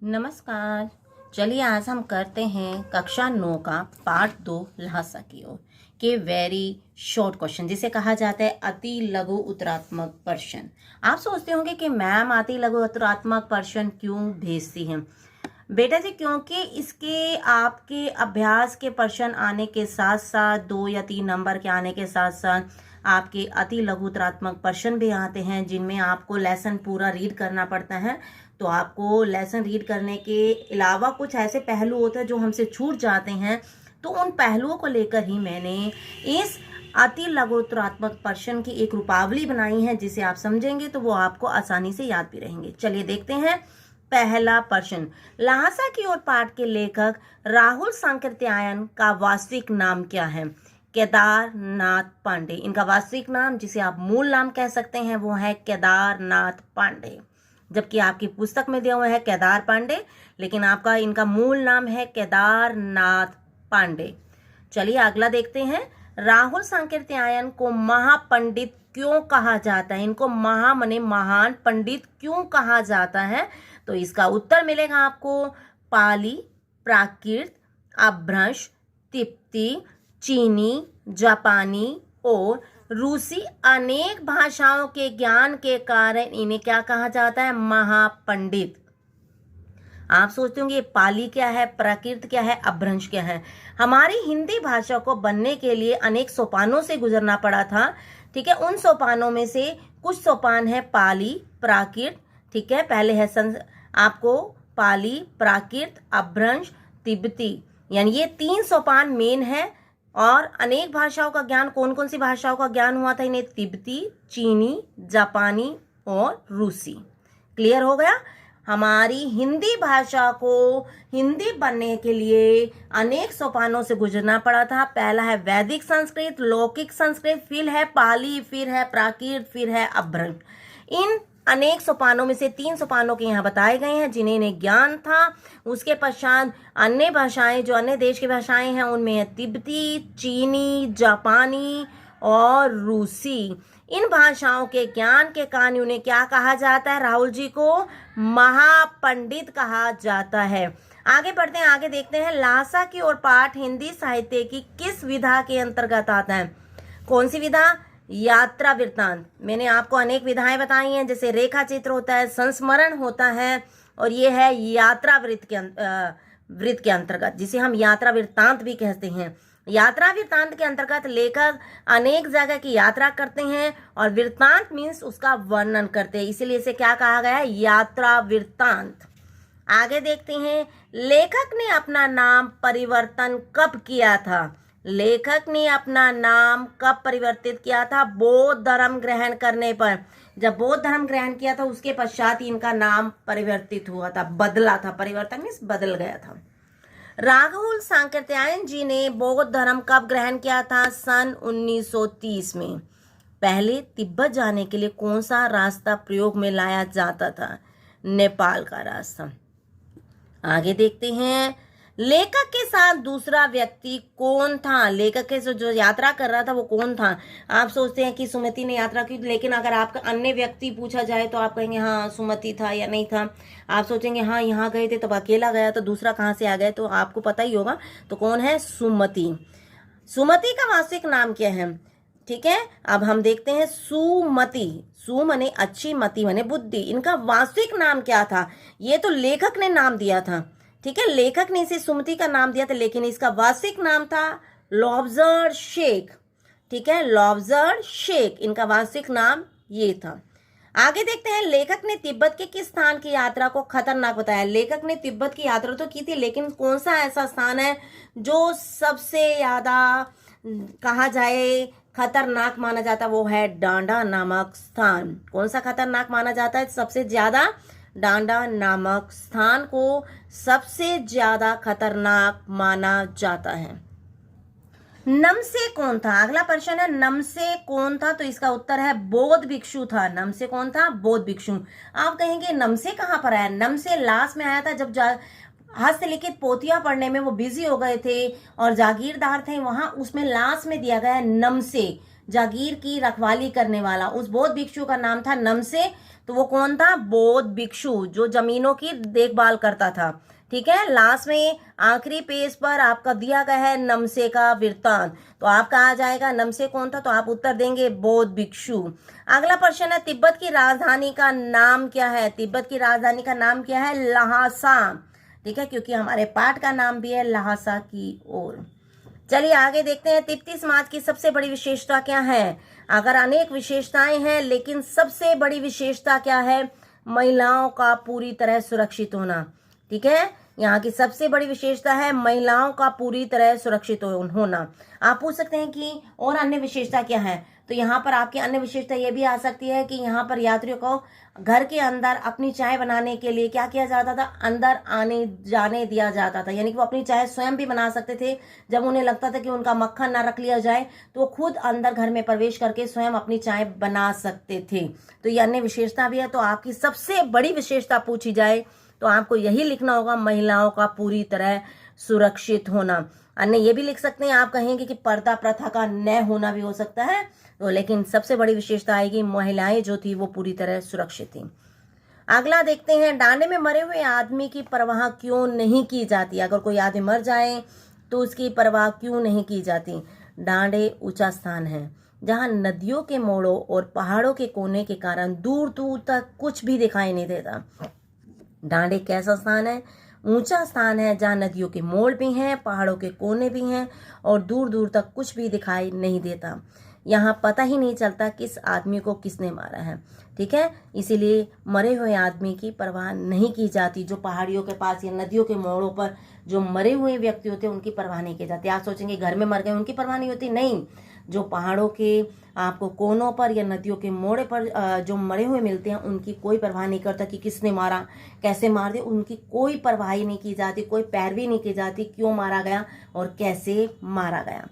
नमस्कार। चलिए आज हम करते हैं कक्षा 9 का पार्ट 2 लहासा की ओर के वेरी शॉर्ट क्वेश्चन, जिसे कहा जाता है अति लघु उत्तरात्मक प्रश्न। आप सोचते होंगे कि मैम अति लघु उत्तरात्मक प्रश्न क्यों भेजती हैं? बेटा जी, क्योंकि इसके आपके अभ्यास के प्रश्न आने के साथ साथ 2 या 3 नंबर के आने के साथ साथ आपके अति लघु उत्तरात्मक प्रश्न भी आते हैं, जिनमें आपको लेसन पूरा रीड करना पड़ता है। तो आपको लेसन रीड करने के अलावा कुछ ऐसे पहलू होते हैं जो हमसे छूट जाते हैं, तो उन पहलुओं को लेकर ही मैंने इस अति लघु उत्तरात्मक प्रश्न की एक रूपावली बनाई है, जिसे आप समझेंगे तो वो आपको आसानी से याद भी रहेंगे। चलिए देखते हैं पहला प्रश्न। लहासा की ओर पाठ के लेखक राहुल सांकृत्यायन का वास्तविक नाम क्या है? केदारनाथ पांडे। इनका वास्तविक नाम, जिसे आप मूल नाम कह सकते हैं, वो है केदारनाथ पांडे। जबकि आपकी पुस्तक में दिया हुआ है केदार पांडे, लेकिन आपका इनका मूल नाम है केदारनाथ पांडे। चलिए अगला देखते हैं। राहुल सांकृत्यायन को महापंडित क्यों कहा जाता है? इनको मने महान पंडित क्यों कहा जाता है? तो इसका उत्तर मिलेगा आपको पाली, प्राकृत, अपभ्रंश, तिब्बती, चीनी, जापानी और रूसी अनेक भाषाओं के ज्ञान के कारण इन्हें क्या कहा जाता है? महापंडित। आप सोचते होंगे पाली क्या है, प्राकृत क्या है, अपभ्रंश क्या है? हमारी हिंदी भाषा को बनने के लिए अनेक सोपानों से गुजरना पड़ा था। ठीक है, उन सोपानों में से कुछ सोपान है पाली, प्राकृत। ठीक है, पहले है आपको पाली, प्राकृत, अपभ्रंश, तिब्बती, यानी ये 3 सोपान मेन है। और अनेक भाषाओं का ज्ञान, कौन कौन सी भाषाओं का ज्ञान हुआ था इन्हें? तिब्बती, चीनी, जापानी और रूसी। क्लियर हो गया? हमारी हिंदी भाषा को हिंदी बनने के लिए अनेक सोपानों से गुजरना पड़ा था। पहला है वैदिक संस्कृत, लौकिक संस्कृत, फिर है पाली, फिर है प्राकृत, फिर है अपभ्रंश। इन अनेक सोपानों में से 3 सोपानों के यहाँ बताए गए हैं जिन्हें इन्हें ज्ञान था। उसके पश्चात अन्य भाषाएं, जो अन्य देश की भाषाएं हैं, उनमें है तिब्बती, चीनी, जापानी और रूसी। इन भाषाओं के ज्ञान के कारण उन्हें क्या कहा जाता है? राहुल जी को महापंडित कहा जाता है। आगे बढ़ते हैं, आगे देखते हैं। लहासा की ओर पाठ हिंदी साहित्य की किस विधा के अंतर्गत आता है? कौन सी विधा? यात्रा वृत्तांत। मैंने आपको अनेक विधाएं बताई हैं, जैसे रेखा चित्र होता है, संस्मरण होता है, और ये है यात्रा वृत्त के अंतर्गत, जिसे हम यात्रा वृत्तांत भी कहते हैं। यात्रा वृत्तांत के अंतर्गत लेखक अनेक जगह की यात्रा करते हैं और वृत्तांत मीन्स उसका वर्णन करते हैं, इसीलिए इसे क्या कहा गया है? यात्रा वृत्तांत। आगे देखते हैं। लेखक ने अपना नाम परिवर्तन कब किया था? लेखक ने अपना नाम कब परिवर्तित किया था? बौद्ध धर्म ग्रहण करने पर। जब बौद्ध धर्म ग्रहण किया था उसके पश्चात इनका नाम परिवर्तित हुआ था, बदला था। परिवर्तन मीन्स बदल गया था। राहुल सांकृत्यायन जी ने बौद्ध धर्म कब ग्रहण किया था? सन 1930 में। पहले तिब्बत जाने के लिए कौन सा रास्ता प्रयोग में लाया जाता था? नेपाल का रास्ता। आगे देखते हैं। लेखक के साथ दूसरा व्यक्ति कौन था? लेखक के जो यात्रा कर रहा था वो कौन था? आप सोचते हैं कि सुमति ने यात्रा की, लेकिन अगर आपका अन्य व्यक्ति पूछा जाए तो आप कहेंगे हाँ सुमति था या नहीं था। आप सोचेंगे हाँ यहाँ गए थे तब अकेला गया, तो दूसरा कहाँ से आ गया? तो आपको पता ही होगा, तो कौन है? सुमति। सुमति का वास्तविक नाम क्या है? ठीक है, अब हम देखते हैं। सुमति, सु मने अच्छी, मति मने बुद्धि। इनका वास्तविक नाम क्या था? ये तो लेखक ने नाम दिया था। ठीक है, लेखक ने इसे सुमति का नाम दिया था, लेकिन इसका वास्तविक नाम था लॉब्जर शेख। ठीक है, लॉब्जर शेख इनका वास्तविक नाम ये था। आगे देखते हैं। लेखक ने तिब्बत के किस स्थान की यात्रा को खतरनाक बताया? लेखक ने तिब्बत की यात्रा तो की थी, लेकिन कौन सा ऐसा स्थान है जो सबसे ज्यादा कहा जाए खतरनाक माना जाता? वो है डांडा नामक स्थान। कौन सा खतरनाक माना जाता है सबसे ज्यादा? डांडा नामक स्थान को सबसे ज्यादा खतरनाक माना जाता है। नमसे कौन था? अगला प्रश्न है, नमसे कौन था? तो इसका उत्तर है बौद्ध भिक्षु था। नमसे कौन था? बौद्ध भिक्षु। आप कहेंगे नमसे कहां पर आया? नमसे लास्ट में आया था जब हस्तलिखित पोथियां पढ़ने में वो बिजी हो गए थे और जागीरदार थे वहां, उसमें लास्ट में दिया गया है नमसे, जागीर की रखवाली करने वाला। उस बौद्ध भिक्षु का नाम था नमसे। तो वो कौन था? बौद्ध भिक्षु जो जमीनों की देखभाल करता था। ठीक है, लास्ट में आखिरी पेज पर आपका दिया गया है नमसे का वृत्तांत। तो आपका आ जाएगा नमसे कौन था, तो आप उत्तर देंगे बौद्ध भिक्षु। अगला प्रश्न है, तिब्बत की राजधानी का नाम क्या है? तिब्बत की राजधानी का नाम क्या है? ल्हासा। ठीक है, क्योंकि हमारे पाठ का नाम भी है ल्हासा की ओर। चलिए आगे देखते हैं, तिब्बती समाज की सबसे बड़ी विशेषता क्या है? अगर अनेक विशेषताएं हैं लेकिन सबसे बड़ी विशेषता क्या है? महिलाओं का पूरी तरह सुरक्षित होना। ठीक है, यहाँ की सबसे बड़ी विशेषता है महिलाओं का पूरी तरह सुरक्षित होना। आप पूछ सकते हैं कि और अन्य विशेषता क्या है? तो यहाँ पर आपकी अन्य विशेषता ये भी आ सकती है कि यहाँ पर यात्रियों को घर के अंदर अपनी चाय बनाने के लिए क्या किया जाता था? अंदर आने जाने दिया जाता था, यानी कि वो अपनी चाय स्वयं भी बना सकते थे। जब उन्हें लगता था कि उनका मक्खन ना रख लिया जाए तो वो खुद अंदर घर में प्रवेश करके स्वयं अपनी चाय बना सकते थे। तो ये अन्य विशेषता भी है। तो आपकी सबसे बड़ी विशेषता पूछी जाए तो आपको यही लिखना होगा, महिलाओं का पूरी तरह सुरक्षित होना। अन्य ये भी लिख सकते हैं, आप कहेंगे कि पर्दा प्रथा का न होना भी हो सकता है, तो लेकिन सबसे बड़ी विशेषता आएगी महिलाएं जो थी वो पूरी तरह सुरक्षित थी। अगला देखते हैं, डांडे में मरे हुए आदमी की परवाह क्यों नहीं की जाती? अगर कोई आदमी मर जाए तो उसकी परवाह क्यों नहीं की जाती? डांडे ऊंचा स्थान है जहां नदियों के मोड़ों और पहाड़ों के कोने के कारण दूर दूर तक कुछ भी दिखाई नहीं देता। डांडे कैसा स्थान है? ऊंचा स्थान है जहां नदियों के मोड़ भी हैं, पहाड़ों के कोने भी हैं और दूर दूर तक कुछ भी दिखाई नहीं देता। यहाँ पता ही नहीं चलता किस आदमी को किसने मारा है। ठीक है, इसीलिए मरे हुए आदमी की परवाह नहीं की जाती। जो पहाड़ियों के पास या नदियों के मोड़ों पर जो मरे हुए व्यक्ति होते हैं उनकी परवाह नहीं की जाती। आप सोचेंगे घर में मर गए उनकी परवाह नहीं होती, नहीं। जो पहाड़ों के आपको कोनों पर या नदियों के मोड़े पर जो मरे हुए मिलते हैं उनकी कोई परवाह नहीं करता कि किसने मारा, कैसे मार दिया, उनकी कोई परवाह ही नहीं की जाती, कोई पैरवी नहीं की जाती क्यों मारा गया और कैसे मारा गया।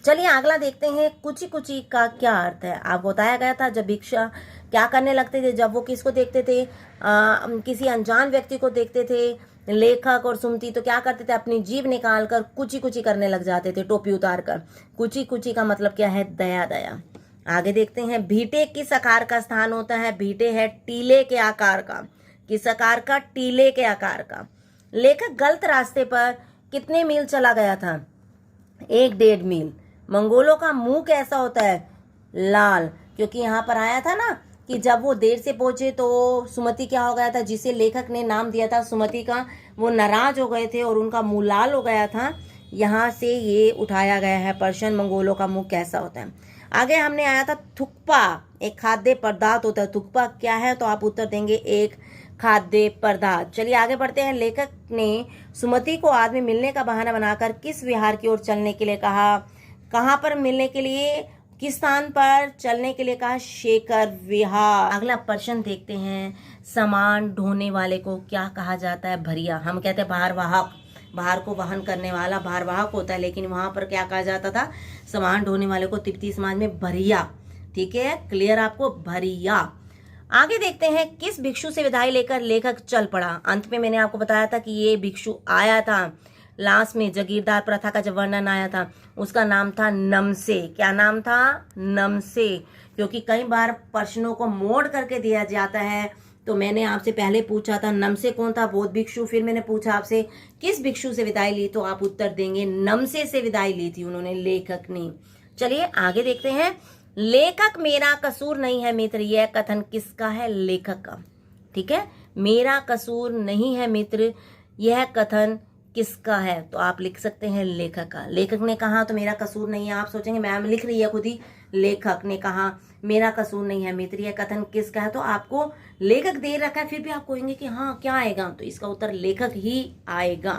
चलिए अगला देखते हैं, कुची कुची का क्या अर्थ है? आपको बताया गया था जब भिक्षा क्या करने लगते थे, जब वो किसको देखते थे? किसी अनजान व्यक्ति को देखते थे, लेखक और सुमती, तो क्या करते थे? अपनी जीभ निकालकर कुची कुची करने लग जाते थे, टोपी उतार कर। कुची कुची का मतलब क्या है? दया दया। आगे देखते हैं, भीटे किस आकार का स्थान होता है? भीटे है टीले के आकार का। किस आकार का? टीले के आकार का। लेखक गलत रास्ते पर कितने मील चला गया था? 1.5 मील। मंगोलों का मुंह कैसा होता है? लाल, क्योंकि यहाँ पर आया था ना कि जब वो देर से पहुंचे तो सुमति क्या हो गया था, जिसे लेखक ने नाम दिया था सुमति का, वो नाराज हो गए थे और उनका मुंह लाल हो गया था। यहाँ से ये उठाया गया है प्रश्न, मंगोलों का मुंह कैसा होता है। आगे हमने आया था थुक्पा, एक खाद्य पदार्थ होता है। थुक्पा क्या है? तो आप उत्तर देंगे एक खाद्य पदार्थ। चलिए आगे बढ़ते हैं, लेखक ने सुमति को आदमी मिलने का बहाना बनाकर किस विहार की ओर चलने के लिए कहा? कहाँ पर मिलने के लिए, किस स्थान पर चलने के लिए कहा? शेखर विहार। अगला प्रश्न देखते हैं, सामान ढोने वाले को क्या कहा जाता है? भरिया। हम कहते हैं भारवाहक, भार को वहन करने वाला भारवाहक होता है, लेकिन वहां पर क्या कहा जाता था? सामान ढोने वाले को तिब्बती समाज में भरिया। ठीक है, क्लियर आपको? भरिया। आगे देखते हैं, किस भिक्षु से विदाई लेकर लेखक चल पड़ा? अंत में मैंने आपको बताया था कि ये भिक्षु आया था लास्ट में, जागीरदार प्रथा का जब वर्णन आया था, उसका नाम था नमसे। क्या नाम था? नमसे। क्योंकि कई बार प्रश्नों को मोड़ करके दिया जाता है, तो मैंने आपसे पहले पूछा था नमसे कौन था? बौद्ध भिक्षु। फिर मैंने पूछा आपसे किस भिक्षु से विदाई ली, तो आप उत्तर देंगे नमसे से विदाई ली थी उन्होंने, लेखक ने। चलिए आगे देखते हैं, लेखक मेरा कसूर नहीं है मित्र, यह कथन किसका है? लेखक का। ठीक है, मेरा कसूर नहीं है मित्र, यह कथन किसका है? तो आप लिख सकते हैं लेखक का। लेखक ने कहा तो मेरा कसूर नहीं है। आप सोचेंगे मैम लिख रही है खुद ही, लेखक ने कहा मेरा कसूर नहीं है मित्र, यह कथन किसका है? तो आपको लेखक दे रखा है, फिर भी आप कहेंगे कि हाँ क्या आएगा, तो इसका उत्तर लेखक ही आएगा।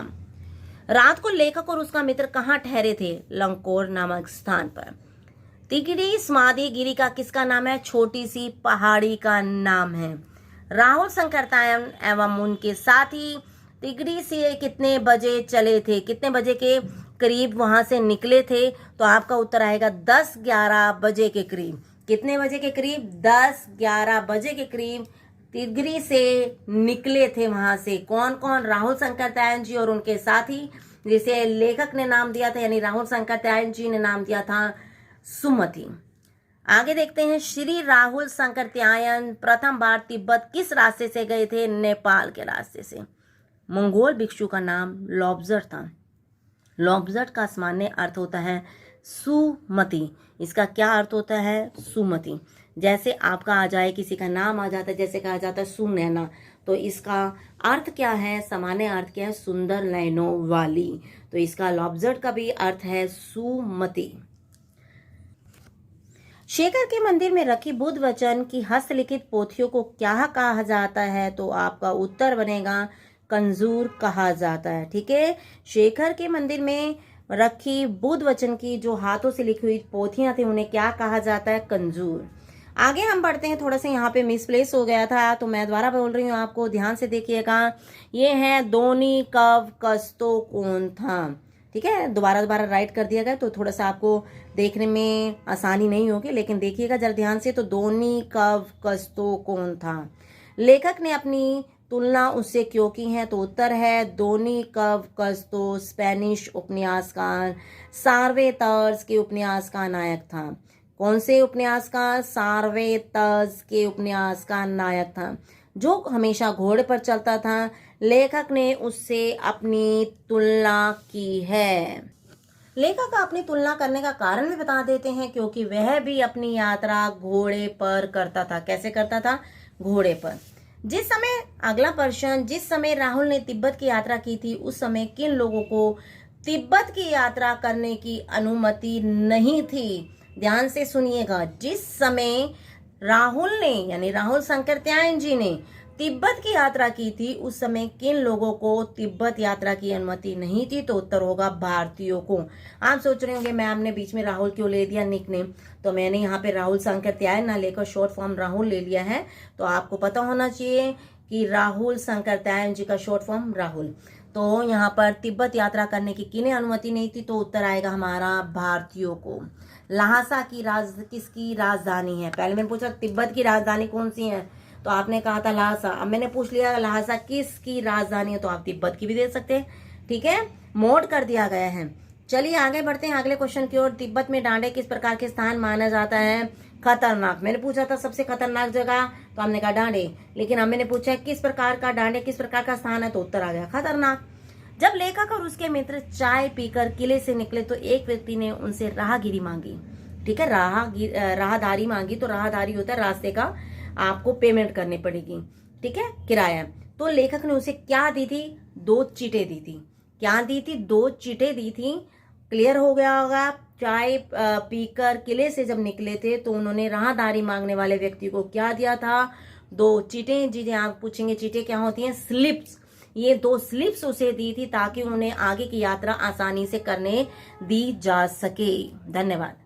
रात को लेखक और उसका मित्र कहाँ ठहरे थे? लंकोर नामक स्थान पर। तिगड़ी समाधि गिरी का किसका नाम है? छोटी सी पहाड़ी का नाम है। राहुल संकरतायन एवं उनके साथी तिगड़ी से कितने बजे चले थे? कितने बजे के करीब वहां से निकले थे? तो आपका उत्तर आएगा 10-11 बजे के करीब। कितने बजे के करीब? 10-11 बजे के करीब तिगरी से निकले थे वहां से। कौन कौन? राहुल शंकर त्यायन जी और उनके साथी, जिसे लेखक ने नाम दिया था यानी राहुल शंकर त्यायन जी ने नाम दिया था सुमति। आगे देखते हैं, श्री राहुल शंकर त्यायन प्रथम बार तिब्बत किस रास्ते से गए थे? नेपाल के रास्ते से। मंगोल भिक्षु का नाम लॉब्जर था। लॉब्जर का सामान्य अर्थ होता है सुमति। इसका क्या अर्थ होता है? सुमति। जैसे आपका आ जाए, किसी का नाम आ जाता है, जैसे कहा जाता है सुनैना, तो इसका अर्थ क्या है? सामान्य अर्थ क्या है? सुंदर नैनों वाली। तो इसका लॉब्जर का भी अर्थ है सुमति। शेखर के मंदिर में रखी बुद्ध वचन की हस्तलिखित पोथियों को क्या कहा जाता है? तो आपका उत्तर बनेगा कंजूर कहा जाता है। ठीक है, शेखर के मंदिर में रखी बुद्ध वचन की जो हाथों से लिखी हुई पोथियां थी उन्हें क्या कहा जाता है? कंजूर। आगे हम बढ़ते हैं, थोड़ा सा यहाँ पे मिसप्लेस हो गया था तो मैं दोबारा बोल रही हूँ, आपको ध्यान से देखिएगा। ये है दोनी कव कस्तो कौन था। ठीक है, दोबारा राइट कर दिया गया तो थोड़ा सा आपको देखने में आसानी नहीं होगी, लेकिन देखिएगा जरा ध्यान से। तो दोनी कव कस्तो कौन था। लेखक ने अपनी तुलना उससे क्यों की है? तो उत्तर है दोनी कव कस्तो स्पेनिश उपन्यासकार सार्वेतर्स के उपन्यास का नायक था। कौन से उपन्यास का? सार्वेतर्स के उपन्यास का नायक था, जो हमेशा घोड़े पर चलता था। लेखक ने उससे अपनी तुलना की है। लेखक अपनी तुलना करने का कारण भी बता देते हैं, क्योंकि वह भी अपनी यात्रा घोड़े पर करता था। कैसे करता था? घोड़े पर। जिस समय, अगला प्रश्न, जिस समय राहुल ने तिब्बत की यात्रा की थी उस समय किन लोगों को तिब्बत की यात्रा करने की अनुमति नहीं थी? ध्यान से सुनिएगा। जिस समय राहुल ने यानी राहुल शंकर त्यायन जी ने तिब्बत की यात्रा की थी उस समय किन लोगों को तिब्बत यात्रा की अनुमति नहीं थी? तो उत्तर होगा भारतीयों को। आप सोच रहे होंगे मैम ने बीच में राहुल क्यों ले दिया निकनेम? तो मैंने यहाँ पे राहुल शंकर त्यायन ना लेकर शॉर्ट फॉर्म राहुल ले लिया है। तो आपको पता होना चाहिए कि राहुल शंकर त्यायन जी का शॉर्ट फॉर्म राहुल। तो यहाँ पर तिब्बत यात्रा करने की किन्हें अनुमति नहीं थी? तो उत्तर आएगा हमारा भारतीयों को। लहासा की किसकी राजधानी है? पहले मैंने पूछा तिब्बत की राजधानी कौन सी है, तो आपने कहा था लहासा। अब मैंने पूछ लिया लहासा किसकी राजधानी है, तो आप तिब्बत की भी दे सकते हैं। ठीक है, मोड कर दिया गया है। चलिए आगे बढ़ते हैं अगले क्वेश्चन की ओर। तिब्बत में डांडे किस प्रकार के स्थान माना जाता है? खतरनाक। मैंने पूछा था सबसे खतरनाक जगह, तो हमने कहा डांडे। लेकिन अब मैंने पूछा किस प्रकार का डांडे किस प्रकार का स्थान है, तो उत्तर आ गया खतरनाक। जब लेखक और उसके मित्र चाय पीकर किले से निकले तो एक व्यक्ति ने उनसे राहगिरी मांगी। ठीक है, राहदारी मांगी। तो राहदारी होता है रास्ते का, आपको पेमेंट करनी पड़ेगी। ठीक है, किराया। तो लेखक ने उसे क्या दी थी? 2 चीटें दी थी। क्या दी थी? 2 चीटें दी थी। क्लियर हो गया होगा। चाय पीकर किले से जब निकले थे तो उन्होंने राहदारी मांगने वाले व्यक्ति को क्या दिया था? 2 चीटें। जी आप पूछेंगे चीटें क्या होती हैं? स्लिप्स। ये 2 स्लिप्स उसे दी थी ताकि उन्हें आगे की यात्रा आसानी से करने दी जा सके। धन्यवाद।